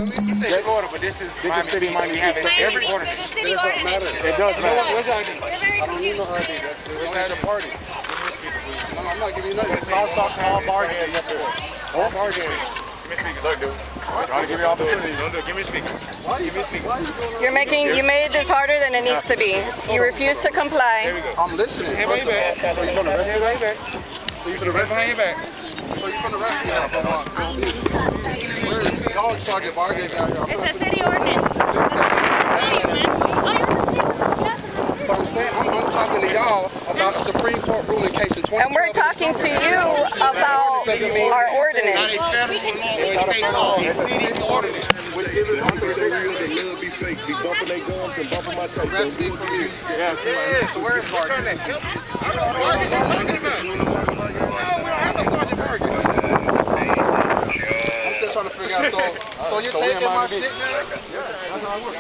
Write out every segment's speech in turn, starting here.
He said Florida, but this is city Miami. We have it every ordinance. It doesn't matter. It does matter. Where's your ID? I don't need no ID. That's the party. I'm not giving you nothing. Crosstalk to all bar games up there. All bar games. Give me a speaker. Look, dude. I'm trying to give you an opportunity. Don't do it. Give me a speaker. Give me a speaker. You made this harder than it needs to be. You refuse to comply. I'm listening. Hey, baby. So you from the rest of your back? So you from the rest behind your back? So you from the rest of your back? Where's the dog sergeant bar games out here? It's a city ordinance. But I'm saying, I'm talking to y'all about a Supreme Court ruling case in 2012. And we're talking to you about our ordinance. It's city ordinance. Arrest me for you. So where's Vargas? I don't know what Vargas you're talking about. No, we don't have no Sergeant Vargas. I'm still trying to figure out. So you're taking my shit, man? That's how it works.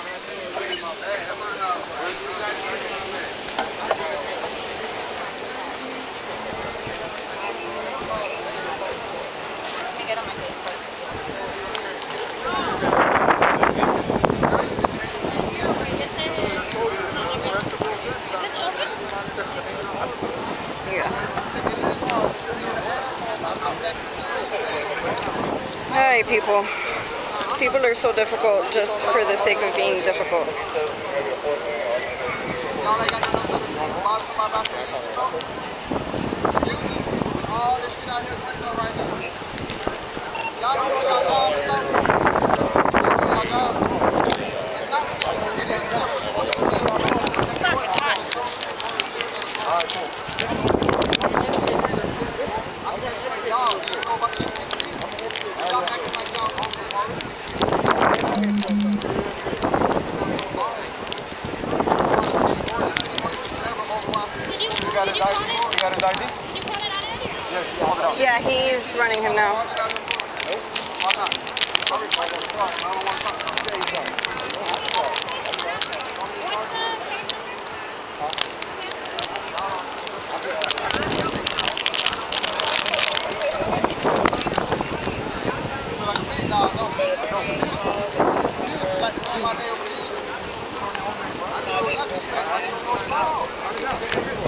Hi, people. People are so difficult just for the sake of being difficult. Yeah, he's running him now.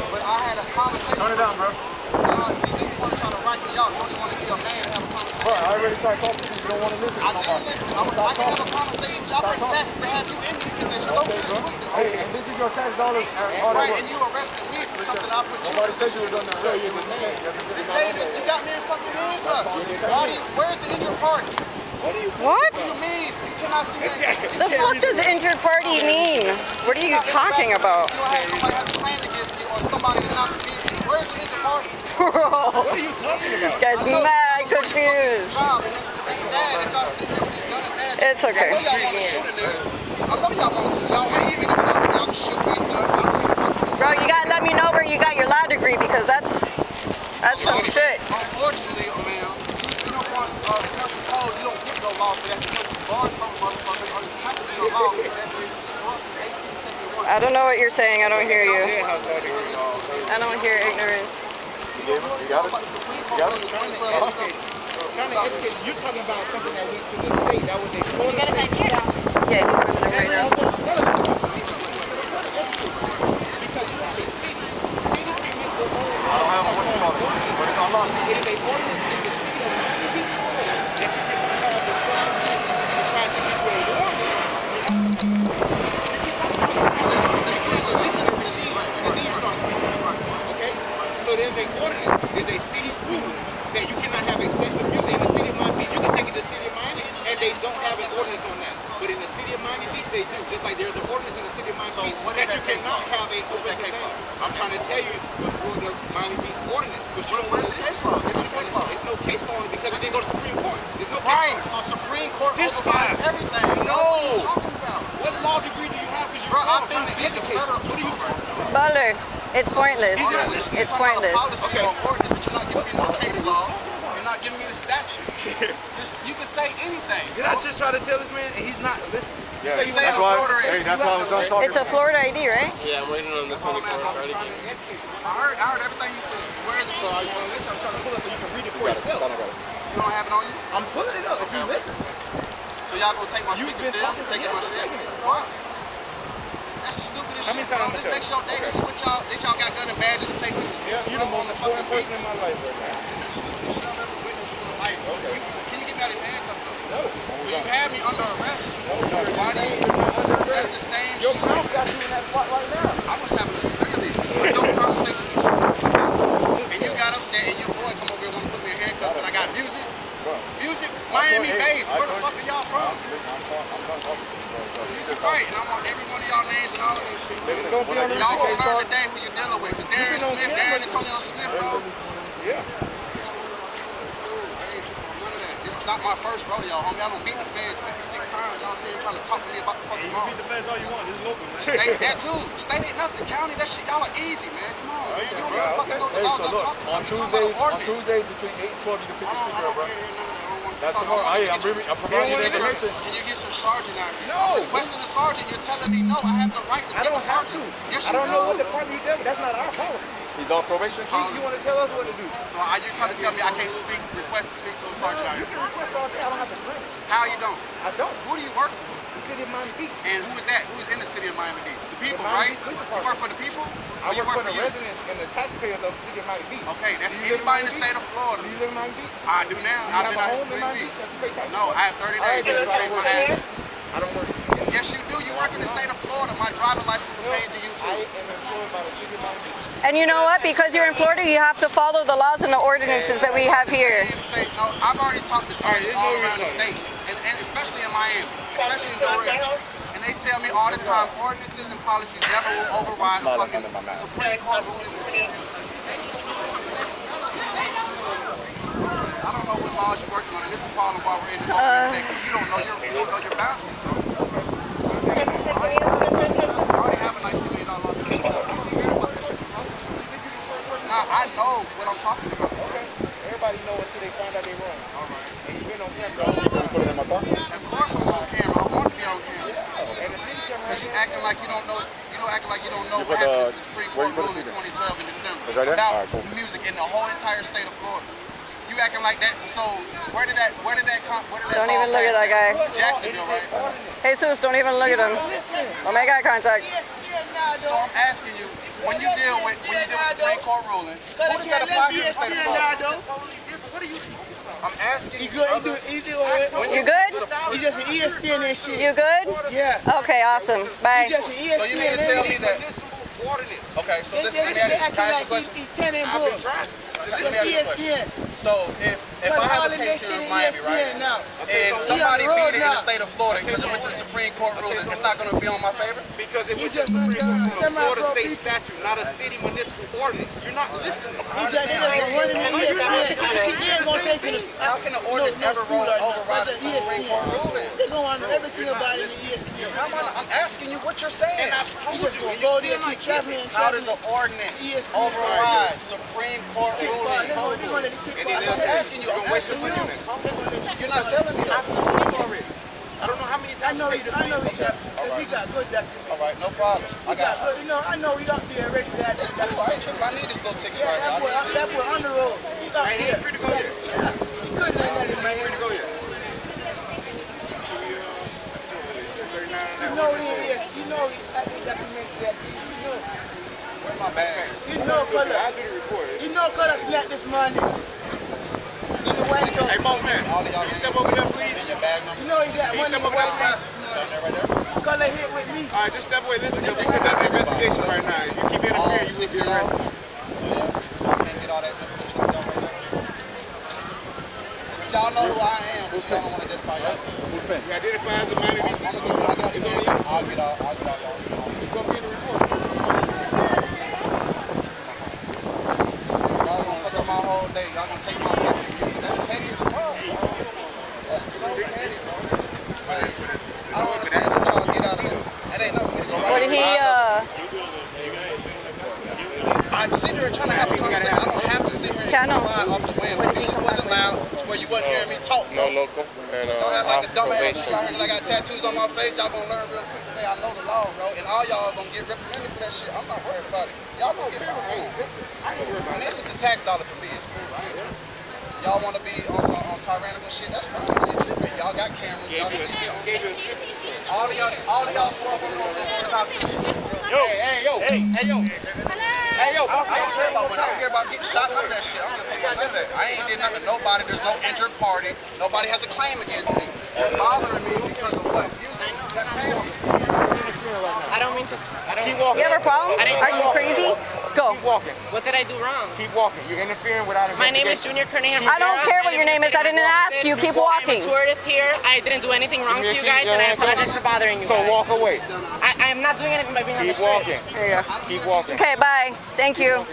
Turn it down, bro. Bro, I already started talking to you. You don't want to listen. I didn't listen. I can have a conversation. Y'all been text to have you in this position. Don't get it twisted. Hey, and this is your tax dollars. Right, and you arrested me for something I put you in. Nobody said you was under arrest. Detainers, you got me in fucking handcuffs. Where's the injured party? What? What do you mean? You cannot see me. The fuck does injured party mean? What are you talking about? You don't have somebody has a claim against me or somebody to not be. Where's the injured party? Bro, What are you talking about? this guy's mad confused. It's sad that y'all sitting here with these gun and It's okay. I know y'all want to shoot a nigga. I know y'all want to. Y'all wait for me to box. Y'all can shoot me too. Bro, you gotta let me know where you got your law degree because that's some shit. Unfortunately, man, you know, once country code, you don't get no law for that. Because Bond told motherfuckers on this campus no law for that. Since 1871. I don't know what you're saying. I don't hear you. I don't hear ignorance. You got it? You got it? Trying to educate you. You're talking about something that went to the state. That was a You got a time here. Yeah, he's running it right now. because you have a city. Cities can make their own. I don't have what you call it, but it's unlocked. It is a ordinance in the city of Miami Beach that you can have the same thing and try to give you a warning. Okay? So there's an ordinance, there's a city rule that you cannot have excessive music in the city of Miami Beach. You can take it to the city of Miami and they don't have an ordinance on that. But in the city of Miami Beach, they do. Just like there's an ordinance in the city of Miami Beach that you cannot have a open container. I'm trying to tell you the Miami Beach ordinance. But you don't Where's the case law? Give me the case law. There's no case law on it because it didn't go to Supreme Court. There's no case Right, law. so Supreme Court This overrides guy. everything. No. What are you talking about? What law degree do you have? Because Bro, you're I've been trying to in the educate. federal. What are you talking about? Butler, it's pointless. It's pointless. Policy or ordinance, but you're not giving me no case law. You're not giving me the statutes. You can say anything. Did I just try to tell this man and he's not listening? Yeah, Say that's no why. order in. Hey, that's why I was done talking. It's a Florida ID, right? Yeah, I'm waiting on the 24 card again. I heard everything you said. Where is it? So are you going to listen? I'm trying to pull it so you can read it for yourself. You don't have it on you? I'm pulling it up if you listen. So y'all gonna take my speaker still? Taking my shit? What? That's the stupidest shit, bro. This makes your day. This is what y'all got gun and badges to take with you. Yeah, you're the most important person in my life right now. This is the stupidest shit I've ever witnessed in my life, bro. Can you get me out of his handcuffs, though? No. Well, you have me under arrest. No, why do you? That's the same shit. Your mouth got you in that spot right now. I was having a clearly no conversation with you. And you got upset, and your boy come over here and want to put me in handcuffs, but I got music. Music, Miami bass. Where the fuck are y'all from? Right, and I want every one of y'all names and all of this shit. Y'all gonna learn today who you're dealing with. Cause Darren Smith, Darren Antonio Smith, bro. Yeah. This is not my first rodeo, homie. I done beat the feds 56 times. Y'all sitting here trying to talk to me about the fucking law. Beat the feds all you want. This is local, man. State, that too. State ain't nothing. County, that shit, y'all are easy, man. Come on, man. You don't even fucking know the law. Don't talk about it. On Tuesdays between 8 and 12, you can pick your speaker up, bro. That's tomorrow. I'm providing you the information. Can you get some sergeant out here? No. I'm requesting a sergeant. You're telling me no. I have the right to get a sergeant. Yes, you do. I don't know what department you deal with. That's not our policy. He's on probation. You want to tell us what to do? So are you trying to tell me I can't request to speak to a sergeant out here? You can request all day. I don't have to claim. How you don't? I don't. Who do you work for? The city of Miami Beach. And who is that? Who's in the city of Miami Beach? The people, right? You work for the people? I work for the residents and the taxpayers of the city of Miami Beach. Okay, that's anybody in the state of Florida. Do you live in Miami Beach? I do now. I've been out here 3 weeks. No, I have 30 days to pay my address. I don't work. Yes, you do. You work in the state of Florida. My driver's license pertains to you too. I am employed by the city of Miami Beach. And you know what? Because you're in Florida, you have to follow the laws and the ordinances that we have here. No, I've already talked to sergeants all around the state, and especially in Miami, especially in Doral. And they tell me all the time, ordinances and policies never will override the fucking Supreme Court ruling. I don't know what laws you're working on, and this is the problem why we're in the open today, because you don't know your boundaries, bro. You already have a $19 million lawsuit. Now, I know what I'm talking about. Okay. Everybody knows until they find out they're wrong. All right. And you've been on camera. You put it in my car? Of course I'm on camera. I want to be on camera. And the city camera. Because you acting like you don't know. Acting like you don't know what happened since the Supreme Court ruling in 2012 in December about music in the whole entire state of Florida. You acting like that. So where did that Don't even look at that guy. Jacksonville, right? Jesus, don't even look at him. Don't make eye contact. So I'm asking you, when you deal with Supreme Court ruling, who does that apply to in the state of Florida? I'm asking you. You good? He just an ESPN and shit. You good? Yeah. Okay, awesome. Bye. He just an ESPN. So you mean to tell me that? Okay, so They this is acting like he 10 and book. ESPN. So if I have a case here in Miami, right, and somebody beat it in the state of Florida because it went to the Supreme Court ruling, it's not going to be on my favor? Because it was just a Florida semi-pro state people. statute, not a city municipal ordinance. You're not listening. He just running the ESPN. He ain't gonna take it. How can the ordinance ever override the Supreme Court ESPN. ruling? They gonna know everything about it in ESPN. I'm asking you what you're saying. He just gonna go there, keep traveling and How does traveling. the ordinance ESPN. override Supreme Court ruling? They're gonna let it keep I'm asking you. I'm asking you. You're not telling me. I've told you already. I don't know how many times I know he got. He got good documents. All right, no problem. He got good. You know, I know he up there ready to have this guy. I need this little ticket Yeah, right now. that boy on the road. He up there. Free to go here. Yeah, he couldn't have let it, man. Free to go here. You know he is. You know he got these documents that you know. Where's my bag? You know, I'll color. do the report. You know, color snapped this money. In the West Coast. Hey, boss man, All of y'all can you step over there, please? in your bag number You know he got Can you money in step the over there, White please? House. down there right there. Color hit with me. All right, just step away. Listen, because we're conducting an investigation right now. If you keep interfering, you will be arrested. Yeah, y'all can't get all that information I'm done right now. But y'all know who I am, but y'all don't want to identify yourself. You identify as a minor. I'm gonna go get It's on you. I'll get all y'all. It's going to be in the report. Y'all gonna fuck up my whole day. Y'all gonna take my fucking music. That's petty as fuck, bro. That's so petty, bro. Like, I don't understand what y'all get out of it. That ain't nothing for me to go right What did he, I'm sitting here trying to have a conversation. I don't have to sit here and Cano. fly off the wind. The music wasn't loud to where you wasn't hearing me talk. No local. And Don't have like off a dumbass probation. out here because I got tattoos on my face. Y'all gonna learn real quick today. I know the law, bro. And all y'all gonna get reprimanded for that shit. I'm not worried about it. Y'all gonna get reprimanded. I mean, it's just a tax dollar for me. It's cool. I ain't tripping. y'all want to be on tyrannical shit, that's fine. Y'all got cameras, y'all see it. All of y'all swore up on the Constitution. Hey, yo. I don't care about getting shot, none of that shit. I don't care about none of that. I ain't did nothing to nobody. There's no injured party. Nobody has a claim against me. They're bothering me because of what? I don't mean to. Keep walking. You have a problem? Are you crazy? Go. Keep walking. What did I do wrong? Keep walking. You're interfering without My name is Junior Cunningham. I don't care what your name is. I didn't ask you. Keep walking. I'm a tourist here. I didn't do anything wrong to you guys, and I apologize for bothering you. So walk away. I'm not doing anything by being on the Keep street. walking. There you go. Keep walking. Okay, bye. Thank you.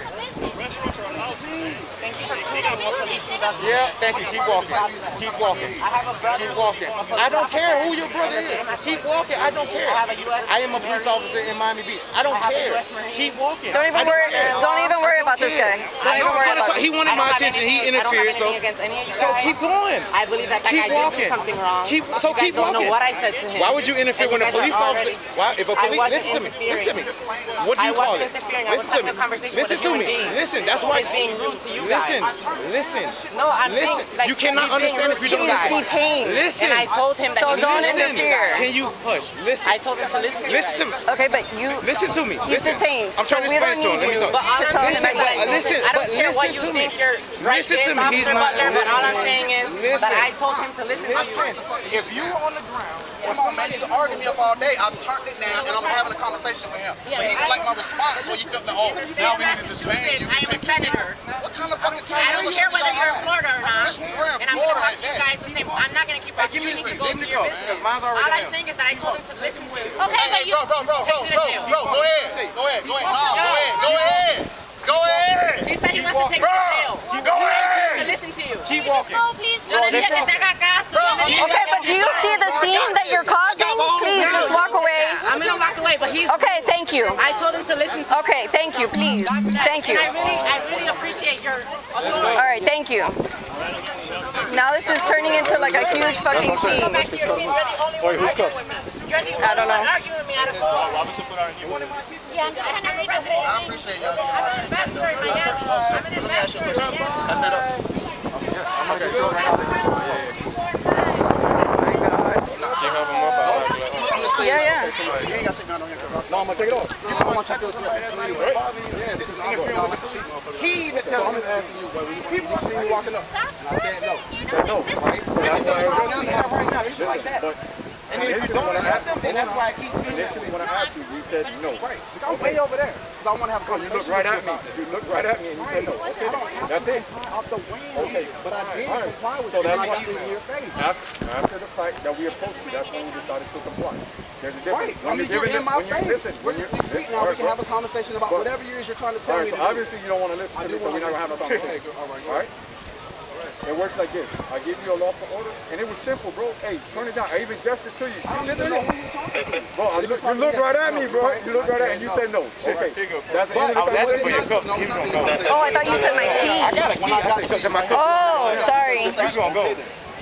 Thank you for cleaning what policing does. Yeah, thank you. Keep walking. Keep walking. I have a brother. Keep walking. I don't care who your brother is. Keep walking. I don't care. I am a police officer in Miami Beach. I don't care. Keep walking. Don't even worry about this guy. Don't even worry about it. He wanted my attention. He interfered. So keep going. I believe that guy did do something wrong. Keep You guys don't know walking. what I said to him. Why would you interfere when a police officer? Why? If a police, listen to me. Listen to me. What do you call it? Listen to me. Listen to me. Listen. That's why. Being rude to you guys. Listen. No, I'm listen. saying, like, You cannot he's being understand if rude you to don't He's listen. detained. Listen. And I told him that So he don't listened. interfere. Can you hush? Listen. I told him to listen to you Listen to guys. me. Okay, but you. Listen to me. He's Listen. detained. I'm trying to So we explain don't this to him. need Let me you talk. But all I'm saying is Listen, that listen, I don't care what you listen to me. think your right Listen is, to me. He's Officer not- Butler, but all I'm listen. saying is Listen. that I told him to listen to you. Listen. If you're on the ground, Come on, man, you can argue me up all day. I turned it down and I'm having a conversation with him. But he didn't like my response, so you felt like, oh, now we need to detain you. I am a senator. What kind of fucking I don't care whether you're in Florida or not. We're in And I'm going to Florida talk to you guys the same. I'm not going to keep give me you need the to go give to me your the business. because mine's already All I'm down. saying is that I told him to listen to you. Okay, but you... Bro, go ahead. Go ahead. No, go ahead. Go ahead. He said he wants to take you to jail. Go ahead. To listen to you. keep walking. Yo le dije que se haga caso. Okay, but do you see the scene that you're causing? Please just walk away. I'm going to walk away, but he's... Okay, thank you. I told him to listen to you. Okay, thank you, please. Thank you. And I really appreciate your authority. All right, thank you. Now this is turning into like a huge fucking scene. Back here, you're the only one arguing with me. You're the I don't only one know. arguing with me out of all. I appreciate y'all getting my shit. Ambassador in I'll turn, Miami. oh, so let me ask you a question. Can I stand up? Okay, so I'm just saying, Yeah. you ain't got to take me out on handcuffs. No, I'm gonna take it off. No, I want you to feel threatened. Yeah, because y'all like the sheep motherfucker. He even So telling I'm me just asking you, but when you see me walking up, and I said no. right. So that's why right now. It's just like that. And if you don't accept them, then that's why I keep doing that. Initially, when I asked you, you said no. Right. I'm way over there. Because I want to have a You conversation. looked right at me. You looked right at me and you said no. Okay, that's it. Off the way. Okay. But I did comply with So you. that's Like why you in your face. after the fact that we approached you, that's when we decided to comply. There's a difference. Right. I mean, you're in my face. Listen, We're 6 feet now. We can have a conversation about whatever it is you're trying to tell me so to do. obviously you don't want to listen to me, so we're not gonna have no conversation. All right? It works like this. I give you a lawful order, and it was simple, bro. Hey, turn it down. I even gestured to you. I don't even know who you're talking to. Bro, you looked right at me, bro. You looked right at me, and you said no. Okay. That's the end of the conversation. Oh, I thought you said my key. I got a key. I said to my cup. Oh, sorry. You gonna go?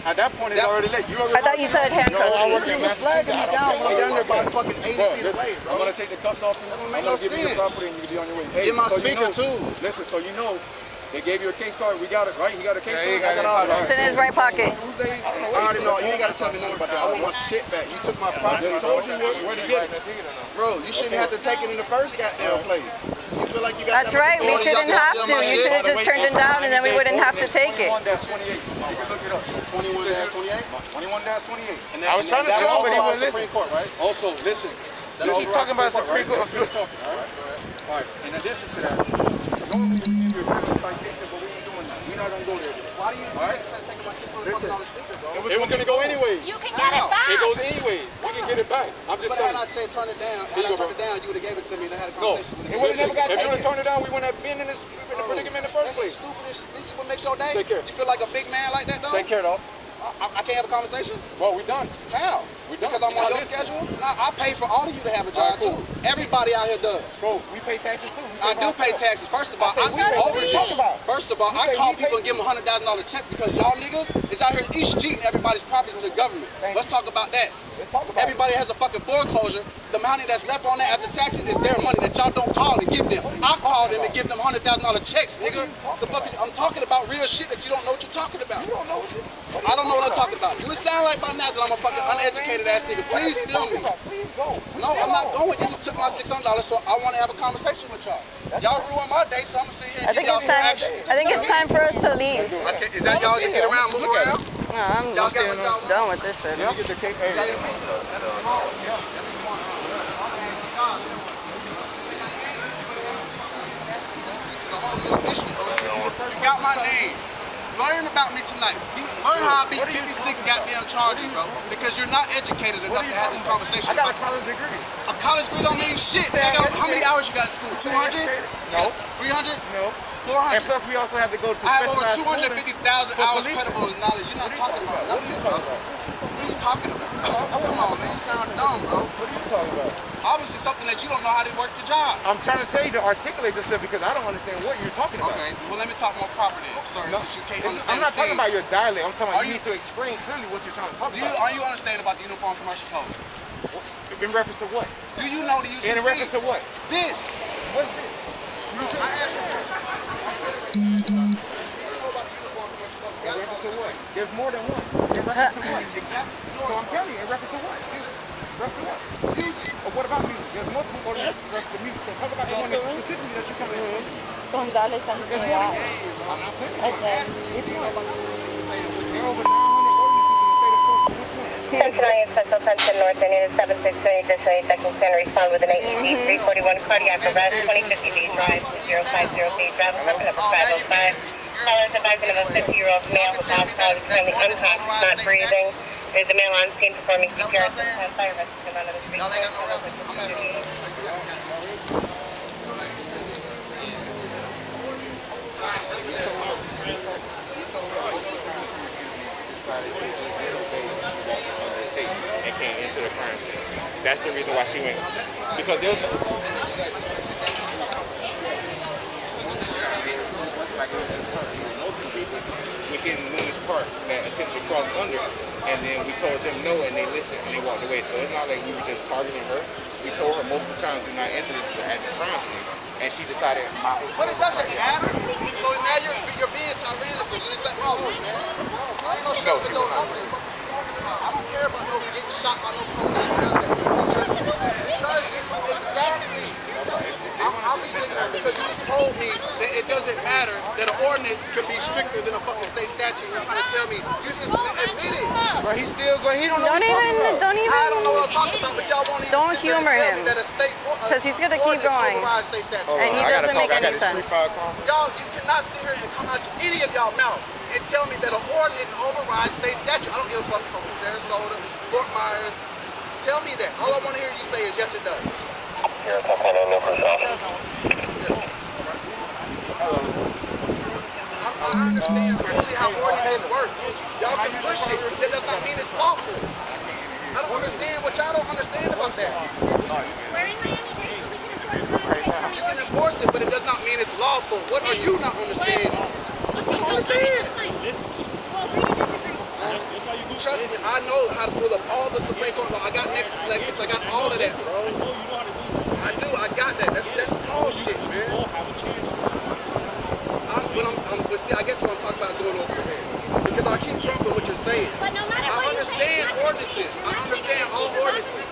At that point, it's already late. You I thought you said handcuffs. You were flagging me down when I'm down there about fucking 80 feet away, I'm bro. gonna take the cuffs off you. make I'm no gonna give you your sense. property, and you can be on your way. Hey, Get my so you speaker, know- too. Listen, so you know, they gave you a case card. We got it, right? You got a case card. I got all that. It's in his right pocket. Tuesdays. I already know. You ain't got to tell me nothing about that. I want my shit back. You took my property. I told you where to get it. Bro, you shouldn't have to take it in the first goddamn place. You feel like you got That's that right. We authority, shouldn't y'all have can to. steal my You shit? should have just turned it down, and then we wouldn't have to take it. 21-28. You can look it up. 21-28? 21-28. And I was trying to show him, but he overrides wouldn't Supreme Court, right? Also, listen. That He keep talking about Supreme Court. All right. In addition to that, normally we give you a criminal citation, but we ain't doing that. We're not gonna go there today. Why do you take my $600 speaker, bro? It was gonna go anyway. You can get it back. It goes anyway. We can get it back. I'm just But saying. had I said turn it down, you would have gave it to me and I had a No. conversation with It would've never got If you would taken. have turned it down, we wouldn't have been in this predicament in the first That's place. stupid. This is what makes your day. Take care. You feel like a big man like that, though? Take care, dog. I can't have a conversation? Well, we done. How? We done. Because I'm on Now your listen. schedule? Nah, I pay for all of you to have a job, cool. too. Everybody out here does. Bro, we pay taxes too. I do pay taxes. First of all, I we pay- what are you talking about? First of all, I say call we people pay and give them $100,000 checks because y'all niggas is is out here cheating everybody's property to the government. Let's talk about that. Everybody has a fucking foreclosure. The money that's left on that after taxes is their money that y'all don't call and give them. I call them and give them $100,000 checks, nigga. The fuck, I'm talking about real shit that you don't know what you're talking about. I don't know what I'm talking about. You would sound like by now that I'm a fucking uneducated ass nigga. Please film me. No, I'm not going. You just took my $600, so I want to have a conversation with y'all. Y'all ruined my day, so I'm gonna sit here and give y'all some action. I think it's time for us to leave. Okay, is that y'all can get around, move around? No, I'm done with this shit. Let me get the cake. Hey. You got my name. Learn about me tonight. Learn how I beat 56 goddamn charges, bro. Because you're not educated enough to have this conversation. I got a college degree. A college degree don't mean shit. How many hours you got in school? 200? No. 300? No. 400? And plus we also have to go to I have over specialized 250,000 hours credible knowledge. You're not talking about nothing, bro. What are you talking about? Come on, man. You sound dumb, bro. What are you talking about? Obviously something that you don't know how to work your job. I'm trying to tell you to articulate yourself because I don't understand what you're talking about. Okay, well let me talk more proper then, sir, since you can't understand. I'm not talking about your dialect. I'm talking about you need to explain clearly what you're trying to talk about. Are you understanding about the Uniform Commercial Code? In reference to what? Do you know the UCC? In reference to what? This. What's this? I asked you. In reference to what? There's more than one. In reference to what? Exactly. So I'm telling you, in reference to what? Reference to what? Music. Or what about music? There's multiple ordinances in reference to music. So talk about the one that specifically that you're coming in. Gonzalez and I'm not putting it. Do you know about the UCC? There are over 900 ordinances in the state of Florida. Cincinnati Special Attention North Indian 7628 additionally that can respond with an AED 341 cardiac arrest 2050 D drive 050 driver number 505. Callers advising of a 50-year-old male with hospital currently unconscious, not breathing. There's a male on scene performing CPR and fire rescue under the street. And can't enter the crime scene. That's the reason why she went. Because they'll within Loomis Park that attempted to cross under, and then we told them no, and they listened and they walked away. So it's not like we were just targeting her. We told her multiple times do not enter this at the crime scene, and she decided. But it doesn't matter. So now you're being tyrannical. You just let me know, man. I ain't no shit with no nothing. What you talking about? I don't care about no getting shot by no police. Because exactly. I'll be ignorant because you just told me that it doesn't matter that an ordinance can be stricter than a fucking state statute. You're trying to tell me you just admit it. But he's still going. He don't know. Don't even. I don't know what I'm talking about, but y'all won't even Don't sit there and humor tell him. me that a state Because he's gonna keep going. State statute. And he doesn't make any sense. Y'all, you cannot sit here and come out any of y'all mouth and tell me that an ordinance overrides state statute. I don't give a fuck if I'm from Sarasota, Fort Myers. Tell me that. All I want to hear you say is yes, it does. I understand fully how ordinances work. Y'all can push it, but that does not mean it's lawful. I don't understand what y'all don't understand about that. You can enforce it, but it does not mean it's lawful. What are you not understanding? I don't understand. Trust me, I know how to pull up all the Supreme Court law. I got Nexus, I got all of that, bro. I do, I got that. That's all shit, man. But see, I guess what I'm talking about is going over your head. Because I keep trumping what you're saying. I understand ordinances. I understand all ordinances.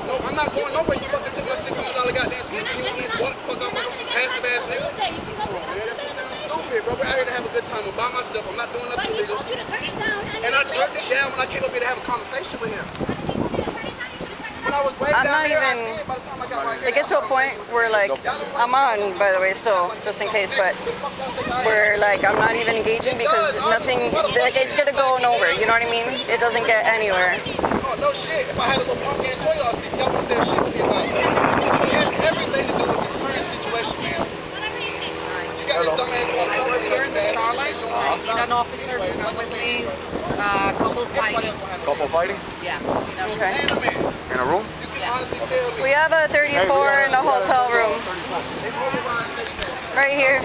No, I'm not going nowhere. You fucking took my $600 goddamn speaker. You want me to walk the fuck up like I'm some passive ass nigga? Man, that's just stupid, bro. We're out here to have a good time. I'm by myself. I'm not doing nothing illegal. And I turned it down when I came up here to have a conversation with him. I'm not even. It gets to a point where like I'm on, by the way, still just in case, but where like I'm not even engaging because nothing. Like it's gonna go nowhere. You know what I mean? It doesn't get anywhere. Oh no shit! If I had a little punk ass $20 speaker, y'all would say shit to me about it. It has everything to do with this current situation, man. You got this dumb ass punk. Here in the Starlight, in an officer with me, couple fighting. Couple fighting? Yeah. Okay. In a room? You can honestly tell me. We have a 34 in a hotel room. Right here.